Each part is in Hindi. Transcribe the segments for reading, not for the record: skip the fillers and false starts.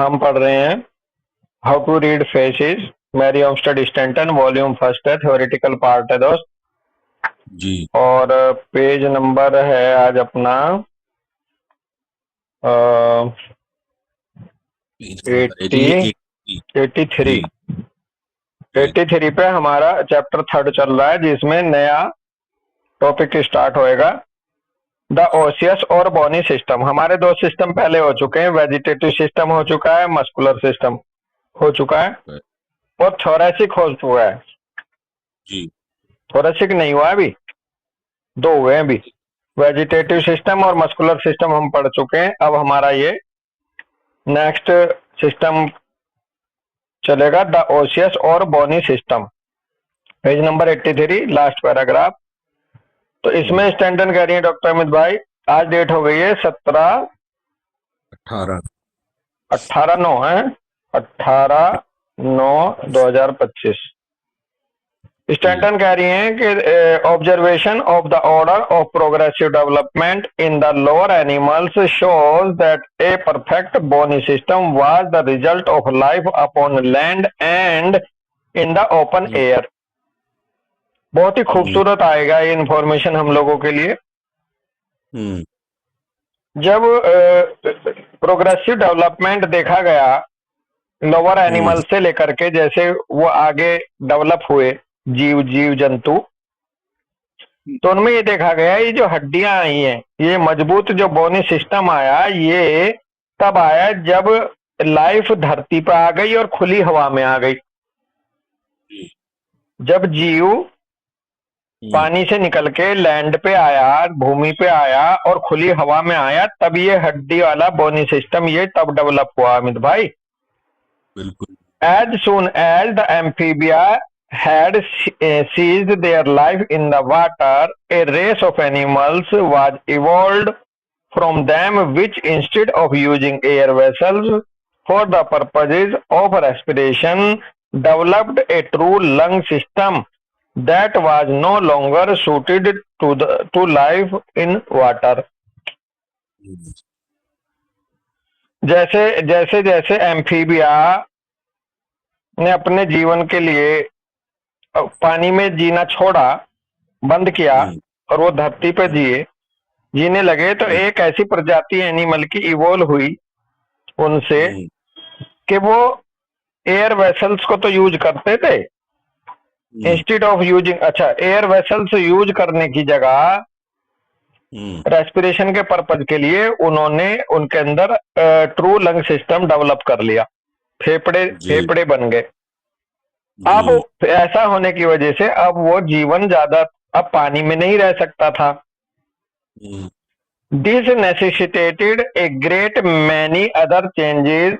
हम पढ़ रहे हैं how to read faces, Mary Olmsted Stanton, volume first है, थ्योरेटिकल पार्ट है दोस्त। जी। और पेज नंबर है आज अपना पेज नंबर है जी 80 80। 83। जी जी 83 पे हमारा चैप्टर 3 चल रहा है, जिसमें नया टॉपिक स्टार्ट होएगा, द ओसियस और बोनी सिस्टम। हमारे दो सिस्टम पहले हो चुके हैं, वेजिटेटिव सिस्टम हो चुका है, मस्कुलर सिस्टम हो चुका है, और थोरेसिक हो चुका है। जी थोरेसिक नहीं हुआ अभी, दो हुए हैं अभी। वेजिटेटिव सिस्टम और मस्कुलर सिस्टम हम पढ़ चुके हैं। अब हमारा ये नेक्स्ट सिस्टम चलेगा, द ओसियस और bony system. Page number 83, last paragraph. तो इसमें स्टैंटन कह रही है, डॉक्टर अमित भाई, आज डेट हो गई है 18। 18/9 है, 18/9/2025। जी स्टैंटन कह रही हैं कि observation of the order of progressive development in the lower animals shows that a perfect bony system was the result of life upon land and in the open air. बहुत ही खूबसूरत आएगा ये इंफॉर्मेशन हम लोगों के लिए। जब प्रोग्रेसिव डेवलपमेंट देखा गया लोअर एनिमल से लेकर के, जैसे वो आगे डेवलप हुए जीव जंतु, तो उनमें ये देखा गया, ये जो हड्डियां आई हैं, ये मजबूत जो बोनी सिस्टम आया, ये तब आया जब लाइफ धरती पर आ गई और खुली हवा में आ गई। जब जीव पानी से निकल के लैंड पे आया, भूमि पे आया और खुली हवा में आया, तब ये हड्डी वाला बोनी सिस्टम ये तब डेवलप हुआ अमित भाई। बिल्कुल। As soon as the amphibia had ceased their life in the water, a race of animals was evolved from them, which instead of using air vessels for the purposes of respiration, developed a true lung system that was no longer suited to life in water. जैसे जैसे जैसे एम्फीबिया ने अपने जीवन के लिए पानी में जीना छोड़ा, बंद किया, और वो धरती पे जीने लगे, तो एक ऐसी प्रजाति एनिमल की इवोल्व हुई उनसे कि वो एयर वेसल्स को तो यूज करते थे, इंस्टेड ऑफ यूजिंग, अच्छा, एयर वेसल्स यूज करने की जगह रेस्पिरेशन के पर्पज के लिए उन्होंने उनके अंदर ट्रू लंग सिस्टम डेवलप कर लिया, फेफड़े बन गए। अब ऐसा होने की वजह से अब वो जीवन ज्यादा अब पानी में नहीं रह सकता था। This necessitated a great many other changes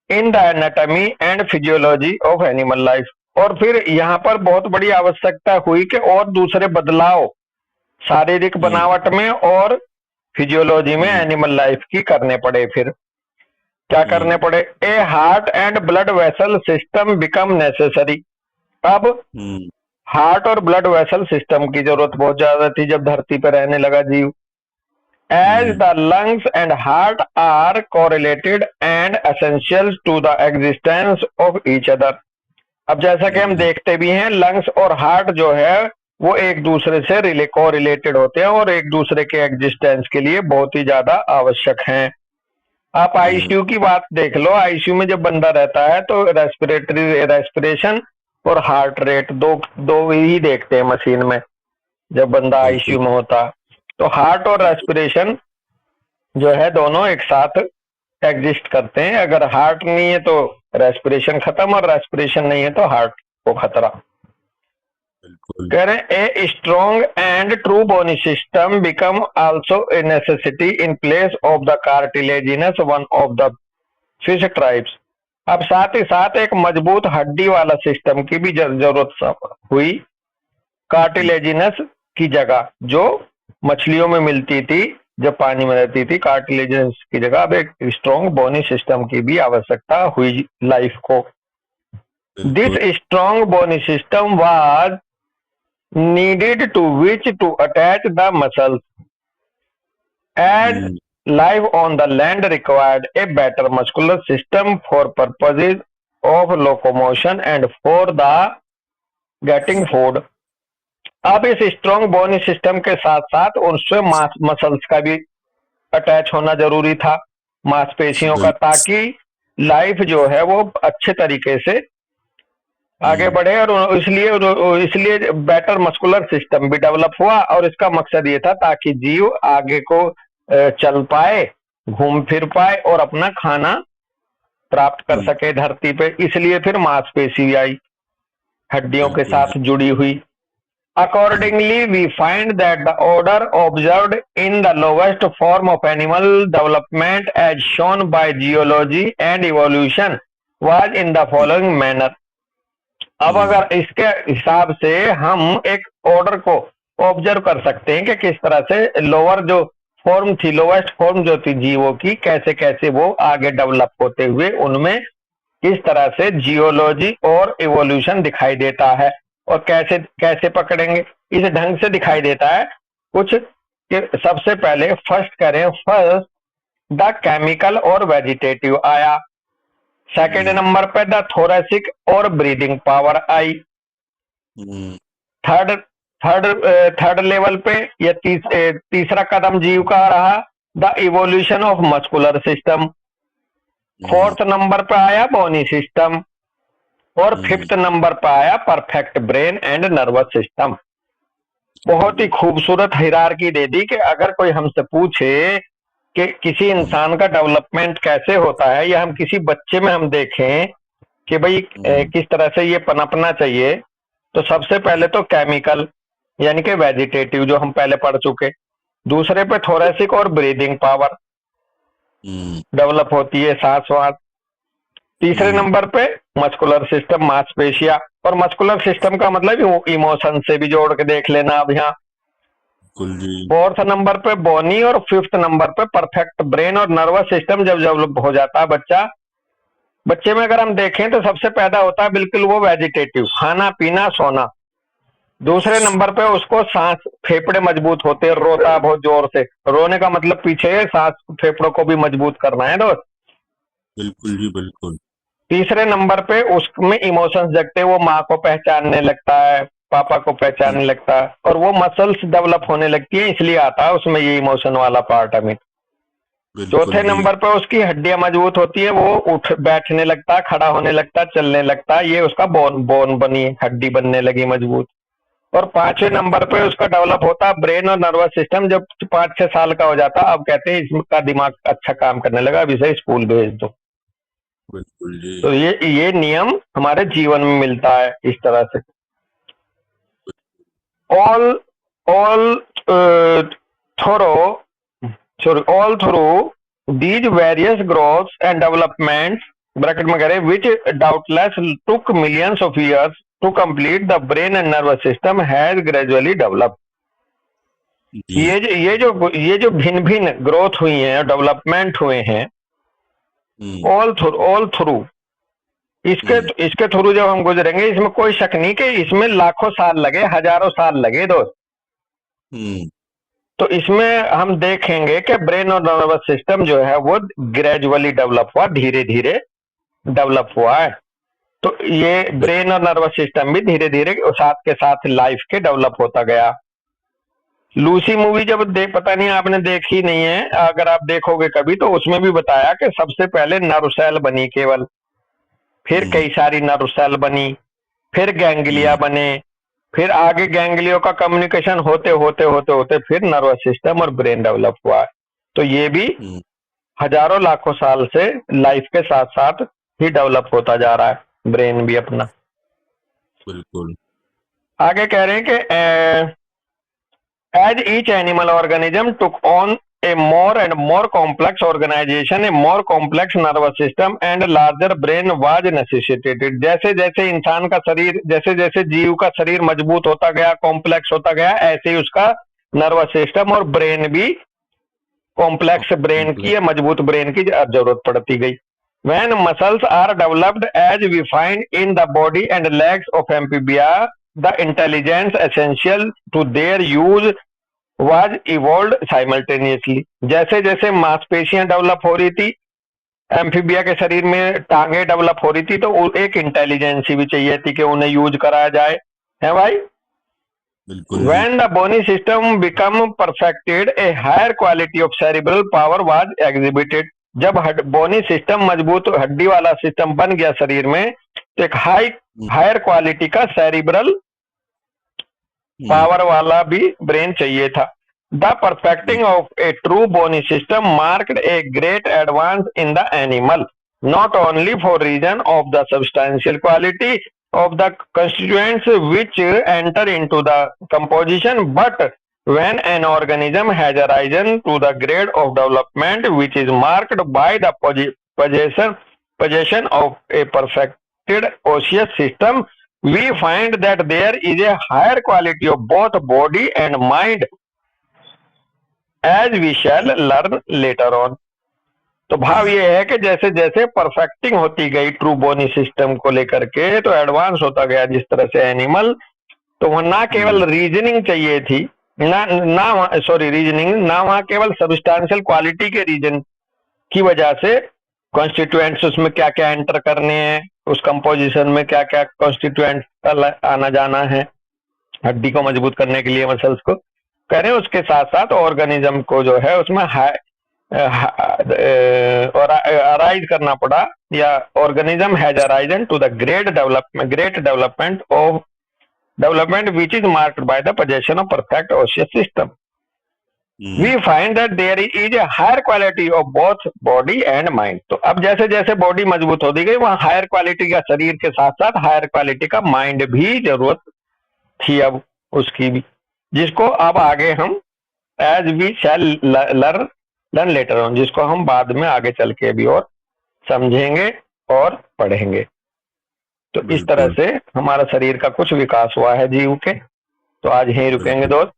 in the anatomy and physiology of animal life. और फिर यहाँ पर बहुत बड़ी आवश्यकता हुई कि और दूसरे बदलाव शारीरिक बनावट में और फिजियोलॉजी में एनिमल लाइफ की करने पड़े। फिर क्या करने पड़े? ए heart and blood vessel system become necessary. अब हार्ट और ब्लड वेसल सिस्टम की जरूरत बहुत ज्यादा थी जब धरती पर रहने लगा जीव। As the lungs and heart are correlated and essential to the existence of each other. अब जैसा कि हम देखते भी हैं, लंग्स और हार्ट जो है वो एक दूसरे से कोरिलेटेड होते हैं और एक दूसरे के एग्जिस्टेंस के लिए बहुत ही ज्यादा आवश्यक हैं। आप आईसीयू की बात देख लो, आईसीयू में जब बंदा रहता है तो रेस्पिरेशन और हार्ट रेट दो ही देखते हैं मशीन में जब बंदा आईसीयू में होता। तो हार्ट और रेस्पिरेशन जो है दोनों एक साथ एग्जिस्ट करते हैं। अगर हार्ट नहीं है तो रेस्पिरेशन खत्म, और रेस्पिरेशन नहीं है तो हार्ट को खतरा। कह रहे a strong and true bony system become also a necessity in place of the cartilaginous one of the fish tribes. अब साथ ही साथ एक मजबूत हड्डी वाला सिस्टम की भी जरूरत हुई कार्टिलेजिनस की जगह, जो मछलियों में मिलती थी जब पानी में रहती थी। कार्टिलेजिनस की जगह अब एक स्ट्रॉन्ग बोनी सिस्टम की भी आवश्यकता हुई लाइफ को। This strong bony system was needed to which to attach the muscles as life on the land required a better muscular system for purposes of locomotion and for the getting food. अब इस स्ट्रॉन्ग बोन सिस्टम के साथ साथ उससे मसल्स का भी अटैच होना जरूरी था, मांसपेशियों का, ताकि लाइफ जो है वो अच्छे तरीके से आगे बढ़े। और इसलिए बेटर मस्कुलर सिस्टम भी डेवलप हुआ, और इसका मकसद ये था ताकि जीव आगे को चल पाए, घूम फिर पाए और अपना खाना प्राप्त कर सके धरती पे। इसलिए फिर मांसपेशी आई, हड्डियों के साथ जुड़ी हुई। Accordingly, we find that the order observed in the lowest form of animal development as shown by geology and evolution was in the following manner. अब अगर इसके हिसाब से हम एक ऑर्डर को ऑब्जर्व कर सकते हैं कि किस तरह से लोअर जो फॉर्म थी, लोवेस्ट फॉर्म जो थी जीवों की, कैसे कैसे वो आगे डेवलप होते हुए उनमें किस तरह से जियोलॉजी और इवोल्यूशन दिखाई देता है। और कैसे कैसे पकड़ेंगे, इस ढंग से दिखाई देता है कुछ कि सबसे पहले फर्स्ट द केमिकल और वेजिटेटिव आया, सेकंड नंबर पे द थोरेसिक और ब्रीदिंग पावर आई, थर्ड लेवल पे या तीसरा कदम जीव का रहा the evolution of muscular system, fourth number पे आया बोनी सिस्टम, और फिफ्थ नंबर पर आया perfect brain and nervous system. बहुत ही खूबसूरत हिरार्की दे दी कि अगर कोई हमसे पूछे कि किसी इंसान का डेवलपमेंट कैसे होता है, या हम किसी बच्चे में हम देखें कि भाई किस तरह से ये पनपना चाहिए, तो सबसे पहले तो केमिकल यानी कि वेजिटेटिव जो हम पहले पढ़ चुके, दूसरे पे थोरेसिक और ब्रीदिंग पावर डेवलप होती है, सांस, तीसरे नंबर पे मस्कुलर सिस्टम, मांसपेशियां। और मस्कुलर सिस्टम का मतलब इमोशन से भी जोड़ के देख लेना अब यहाँ। फोर्थ नंबर पे बोनी और फिफ्थ नंबर पे परफेक्ट ब्रेन और नर्वस सिस्टम जब डेवलप हो जाता है बच्चे में अगर हम देखें तो सबसे पैदा होता है बिल्कुल वो वेजिटेटिव, खाना पीना सोना। दूसरे नंबर पे उसको सांस, फेफड़े मजबूत होते हैं, रोता बहुत जोर से, रोने का मतलब पीछे सांस फेफड़ों को भी मजबूत करना है दोस्त। बिल्कुल जी बिल्कुल। तीसरे नंबर पे उसमें इमोशंस जगते, वो माँ को पहचानने लगता है, पापा को पहचानने लगता है, और वो मसल्स डेवलप होने लगती है, इसलिए आता है उसमें ये इमोशन वाला पार्ट अमित। चौथे नंबर पे उसकी हड्डियां मजबूत होती है, वो बैठने लगता है, खड़ा होने लगता है, चलने लगता है, ये उसका बोन बनी, हड्डी बनने लगी मजबूत। और पांचवें नंबर पे उसका डेवलप होता है ब्रेन और नर्वस सिस्टम जब 5-6 साल का हो जाता है। अब कहते हैं इसका दिमाग अच्छा काम करने लगा, अब इसे स्कूल भेज दो। तो ये नियम हमारे जीवन में मिलता है इस तरह से। all through these various growths and developments bracket में करें which doubtless took millions of years to complete, the brain and nervous system has gradually developed। ये जो भिन्न भिन्न ग्रोथ हुई हैं, डेवलपमेंट हुए हैं, ऑल थ्रू इसके थ्रू जब हम गुजरेंगे, इसमें कोई शक नहीं कि इसमें लाखों साल लगे, हजारों साल लगे दोस्त। तो इसमें हम देखेंगे कि ब्रेन और नर्वस सिस्टम जो है वो ग्रेजुअली डेवलप हुआ, धीरे धीरे डेवलप हुआ है। तो ये ब्रेन और नर्वस सिस्टम भी धीरे धीरे साथ के साथ लाइफ के डेवलप होता गया। लूसी मूवी जब पता नहीं आपने देखी नहीं है, अगर आप देखोगे कभी तो उसमें भी बताया कि सबसे पहले नर्व सेल बनी केवल, फिर कई सारी नर्व सेल बनी, फिर गैंग्लिया बने, फिर आगे गैंग्लियो का कम्युनिकेशन होते होते होते होते फिर नर्वस सिस्टम और ब्रेन डेवलप हुआ। तो ये भी हजारों लाखों साल से लाइफ के साथ साथ ही डेवलप होता जा रहा है, ब्रेन भी अपना। बिल्कुल। आगे कह रहे हैं कि as each animal organism took on a more and more complex organization, a more complex nervous system and larger brain was necessitated। जैसे जैसे इंसान का शरीर, जैसे जैसे जीव का शरीर मजबूत होता गया, कॉम्प्लेक्स होता गया, ऐसे ही उसका नर्वस सिस्टम और ब्रेन भी कॉम्प्लेक्स ब्रेन की या मजबूत ब्रेन की जरूरत पड़ती गई। When muscles are developed as we find in the body and legs of amphibia, the intelligence essential to their use was evolved simultaneously। जैसे जैसे मांसपेशियां डेवलप हो रही थी, एम्फीबिया के शरीर में टांगे डेवलप हो रही थी, तो एक इंटेलिजेंसी भी चाहिए थी कि उन्हें यूज कराया जाए, है भाई। बिल्कुल जी। When the bony system become perfected, a higher quality of cerebral power was exhibited। जब बोनी सिस्टम मजबूत हड्डी वाला सिस्टम बन गया शरीर में, तो एक हायर क्वालिटी का सेरिब्रल पावर वाला भी ब्रेन चाहिए था। The perfecting of a true bony system marked a great advance in the animal, not only for reason of the substantial quality of the constituents which enter into the composition, but when an organism has arisen to the grade of development which is marked by the possession of a perfected osseous system, we find that there is a higher quality of both body and mind, as we shall learn later on। तो भाव ये है कि जैसे जैसे परफेक्टिंग होती गई ट्रू बोनी सिस्टम को लेकर के, तो एडवांस होता गया जिस तरह से एनिमल, तो वह ना केवल रीजनिंग चाहिए थी, रीजनिंग ना, वहां केवल सब्सटेंशियल क्वालिटी के रीजन की वजह से कॉन्स्टिट्यूएंट्स उसमें क्या क्या एंटर करने हैं, उस कंपोजिशन में क्या क्या कॉन्स्टिट्यूएंट आना जाना है हड्डी को मजबूत करने के लिए, मसल्स को करें, उसके साथ साथ ऑर्गेनिज्म को जो है उसमें अराइज करना पड़ा, या organism has arisen to the great development which is marked by the possession of perfect osseous system. We find that there is a higher quality of both body and mind. तो अब जैसे जैसे बॉडी मजबूत होती गई, वहां हायर क्वालिटी का शरीर के साथ साथ हायर क्वालिटी का माइंड भी जरूरत थी अब उसकी भी, जिसको अब आगे हम as we shall learn later on, जिसको हम बाद में आगे चल के भी और समझेंगे और पढ़ेंगे। तो इस तरह से हमारा शरीर का कुछ विकास हुआ है जीव के। तो आज यहीं रुकेंगे दोस्त।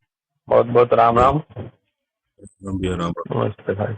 बहुत बहुत राम राम। राम। नमस्ते भाई।